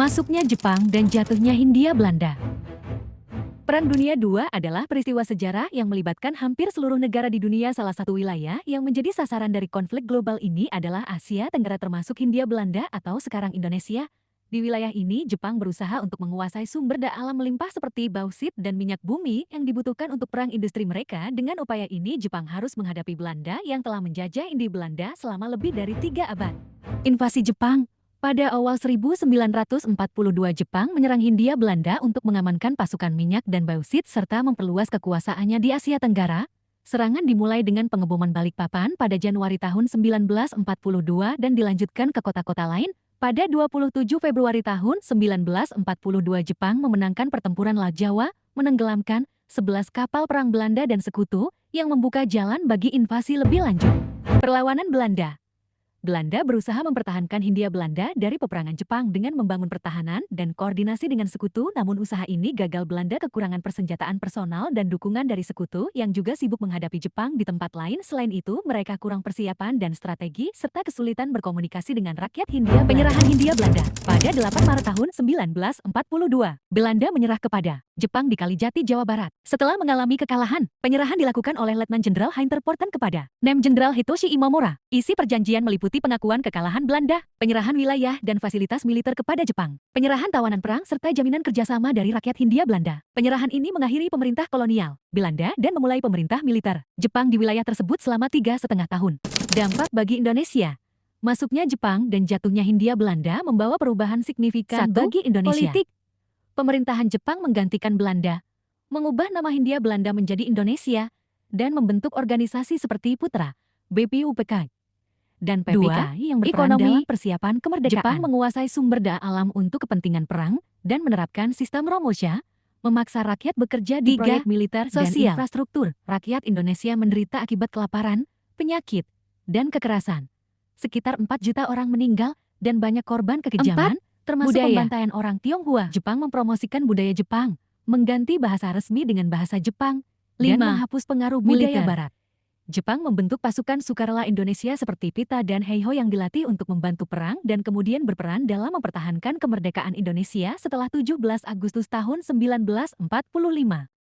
Masuknya Jepang dan jatuhnya Hindia Belanda. Perang Dunia II adalah peristiwa sejarah yang melibatkan hampir seluruh negara di dunia. Salah satu wilayah yang menjadi sasaran dari konflik global ini adalah Asia Tenggara termasuk Hindia Belanda atau sekarang Indonesia. Di wilayah ini, Jepang berusaha untuk menguasai sumber daya alam melimpah seperti bauksit dan minyak bumi yang dibutuhkan untuk perang industri mereka. Dengan upaya ini, Jepang harus menghadapi Belanda yang telah menjajah Hindia Belanda selama lebih dari 3 abad. Invasi Jepang. Pada awal 1942 Jepang menyerang Hindia Belanda untuk mengamankan pasukan minyak dan bauksit serta memperluas kekuasaannya di Asia Tenggara. Serangan dimulai dengan pengeboman Balikpapan pada Januari tahun 1942 dan dilanjutkan ke kota-kota lain. Pada 27 Februari tahun 1942 Jepang memenangkan pertempuran Laut Jawa, menenggelamkan 11 kapal perang Belanda dan Sekutu yang membuka jalan bagi invasi lebih lanjut. Perlawanan Belanda. Belanda berusaha mempertahankan Hindia Belanda dari peperangan Jepang dengan membangun pertahanan dan koordinasi dengan Sekutu, namun usaha ini gagal. Belanda kekurangan persenjataan personal dan dukungan dari Sekutu yang juga sibuk menghadapi Jepang di tempat lain. Selain itu, mereka kurang persiapan dan strategi serta kesulitan berkomunikasi dengan rakyat Hindia Belanda. Penyerahan Hindia Belanda. Pada 8 Maret tahun 1942, Belanda menyerah kepada Jepang di Kalijati, Jawa Barat. Setelah mengalami kekalahan, penyerahan dilakukan oleh Letnan Jenderal Heinter Porten kepada Nem Jenderal Hitoshi Imamura. Isi perjanjian meliputi pengakuan kekalahan Belanda, penyerahan wilayah dan fasilitas militer kepada Jepang, penyerahan tawanan perang serta jaminan kerjasama dari rakyat Hindia Belanda. Penyerahan ini mengakhiri pemerintah kolonial Belanda dan memulai pemerintah militer Jepang di wilayah tersebut selama 3,5 tahun. Dampak bagi Indonesia. Masuknya Jepang dan jatuhnya Hindia Belanda membawa perubahan signifikan bagi Indonesia. Politik. Pemerintahan Jepang menggantikan Belanda, mengubah nama Hindia Belanda menjadi Indonesia, dan membentuk organisasi seperti Putra, BPUPK, dan PPK yang berperan dalam persiapan kemerdekaan. Jepang menguasai sumber daya alam untuk kepentingan perang dan menerapkan sistem Romosha, memaksa rakyat bekerja di proyek militer dan infrastruktur. Rakyat Indonesia menderita akibat kelaparan, penyakit, dan kekerasan. Sekitar 4 juta orang meninggal dan banyak korban kekejaman, termasuk pembantaian orang Tionghoa. Jepang mempromosikan budaya Jepang, mengganti bahasa resmi dengan bahasa Jepang, dan menghapus pengaruh budaya Barat. Jepang membentuk pasukan sukarela Indonesia seperti Pita dan Heiho yang dilatih untuk membantu perang dan kemudian berperan dalam mempertahankan kemerdekaan Indonesia setelah 17 Agustus tahun 1945.